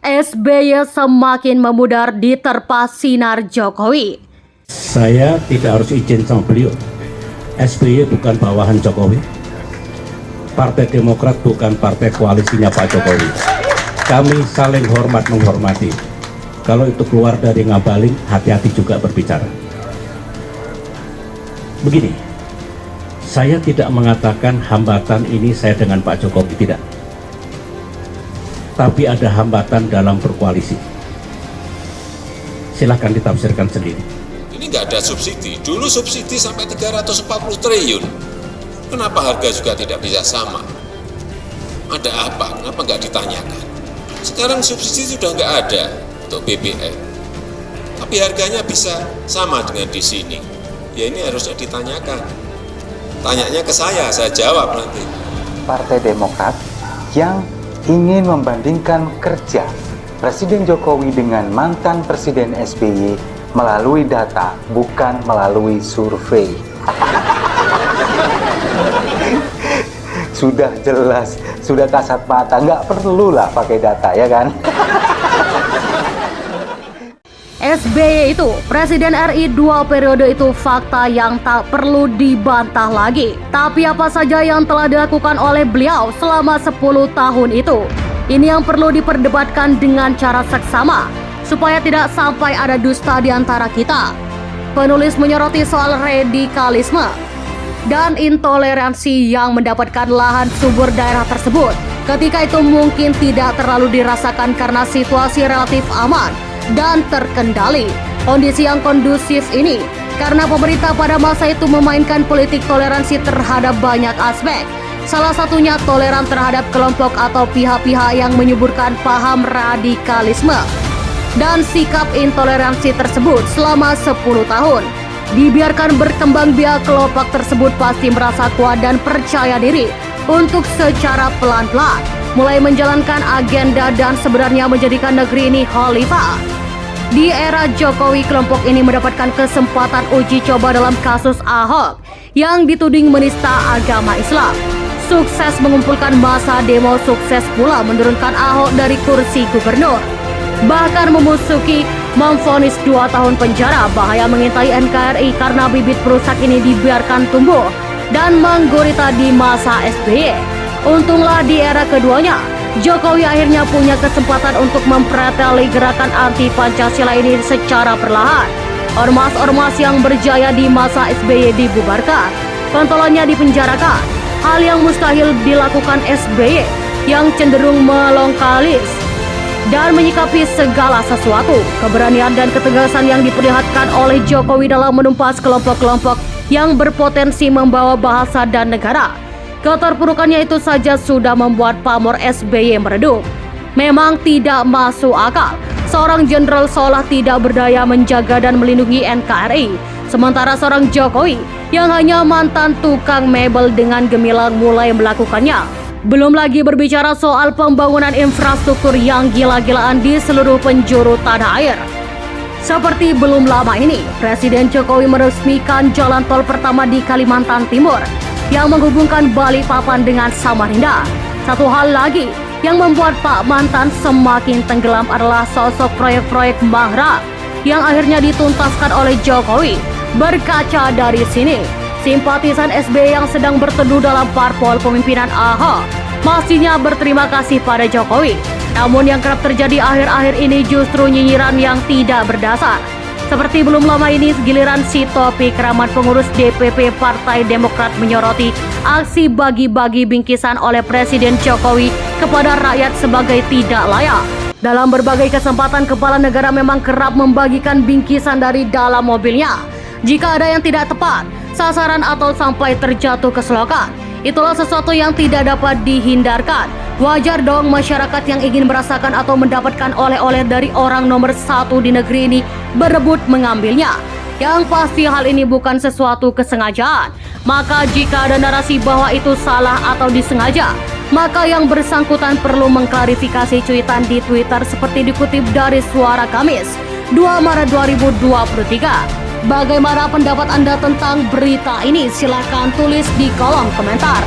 SBY semakin memudar diterpa sinar Jokowi. Saya tidak harus izin sama beliau. SBY bukan bawahan Jokowi. Partai Demokrat bukan partai koalisinya Pak Jokowi. Kami saling hormat menghormati. Kalau itu keluar dari Ngabalin, hati-hati juga berbicara. Begini, saya tidak mengatakan hambatan ini saya dengan Pak Jokowi, tidak. Tapi ada hambatan dalam berkoalisi. Silahkan ditafsirkan sendiri. Ini nggak ada subsidi. Dulu subsidi sampai 340 triliun. Kenapa harga juga tidak bisa sama? Ada apa? Kenapa nggak ditanyakan? Sekarang subsidi sudah nggak ada untuk BBM. Tapi harganya bisa sama dengan di sini. Ya ini harusnya ditanyakan. Tanyanya ke saya jawab nanti. Partai Demokrat yang ingin membandingkan kerja Presiden Jokowi dengan mantan Presiden SBY melalui data, bukan melalui survei. Sudah jelas, sudah kasat mata, nggak perlulah pakai data, ya kan? SBY itu, Presiden RI 2 periode itu fakta yang tak perlu dibantah lagi. Tapi apa saja yang telah dilakukan oleh beliau selama 10 tahun itu? Ini yang perlu diperdebatkan dengan cara seksama, supaya tidak sampai ada dusta di antara kita. Penulis menyoroti soal radikalisme dan intoleransi yang mendapatkan lahan subur daerah tersebut. Ketika itu mungkin tidak terlalu dirasakan karena situasi relatif aman dan terkendali. Kondisi yang kondusif ini karena pemerintah pada masa itu memainkan politik toleransi terhadap banyak aspek. Salah satunya toleran terhadap kelompok atau pihak-pihak yang menyuburkan paham radikalisme. Dan sikap intoleransi tersebut selama 10 tahun dibiarkan berkembang biak, kelompok tersebut pasti merasa kuat dan percaya diri untuk secara pelan-pelan mulai menjalankan agenda dan sebenarnya menjadikan negeri ini khalifah. Di era Jokowi, kelompok ini mendapatkan kesempatan uji coba dalam kasus Ahok yang dituding menista agama Islam. Sukses mengumpulkan massa demo, sukses pula menurunkan Ahok dari kursi gubernur. Bahkan memvonis 2 tahun penjara. Bahaya mengintai NKRI karena bibit perusak ini dibiarkan tumbuh dan menggurita di masa SBY. Untunglah di era keduanya, Jokowi akhirnya punya kesempatan untuk mempreteli gerakan anti Pancasila ini secara perlahan. Ormas-ormas yang berjaya di masa SBY dibubarkan, pentolannya dipenjarakan. Hal yang mustahil dilakukan SBY yang cenderung melongkalis dan menyikapi segala sesuatu. Keberanian dan ketegasan yang diperlihatkan oleh Jokowi dalam menumpas kelompok-kelompok yang berpotensi membawa bahasa dan negara. Keterpurukannya itu saja sudah membuat pamor SBY meredup. Memang tidak masuk akal seorang jenderal seolah tidak berdaya menjaga dan melindungi NKRI, sementara seorang Jokowi yang hanya mantan tukang mebel dengan gemilang mulai melakukannya. Belum lagi berbicara soal pembangunan infrastruktur yang gila-gilaan di seluruh penjuru tanah air. Seperti belum lama ini, Presiden Jokowi meresmikan jalan tol pertama di Kalimantan Timur yang menghubungkan Balikpapan dengan Samarinda. Satu hal lagi yang membuat Pak Mantan semakin tenggelam adalah sosok proyek-proyek mangkrak yang akhirnya dituntaskan oleh Jokowi. Berkaca dari sini, simpatisan SBY yang sedang berteduh dalam parpol pemimpinan Ahok pastinya berterima kasih pada Jokowi. Namun yang kerap terjadi akhir-akhir ini justru nyinyiran yang tidak berdasar. Seperti belum lama ini, giliran si Topi Keramat pengurus DPP Partai Demokrat menyoroti aksi bagi-bagi bingkisan oleh Presiden Jokowi kepada rakyat sebagai tidak layak. Dalam berbagai kesempatan, kepala negara memang kerap membagikan bingkisan dari dalam mobilnya. Jika ada yang tidak tepat sasaran atau sampai terjatuh ke selokan, itulah sesuatu yang tidak dapat dihindarkan. Wajar dong masyarakat yang ingin merasakan atau mendapatkan oleh-oleh dari orang nomor 1 di negeri ini berebut mengambilnya. Yang pasti hal ini bukan sesuatu kesengajaan. Maka jika ada narasi bahwa itu salah atau disengaja, maka yang bersangkutan perlu mengklarifikasi cuitan di Twitter seperti dikutip dari Suara Kamis 2 Maret 2023. Bagaimana pendapat Anda tentang berita ini? Silahkan tulis di kolom komentar.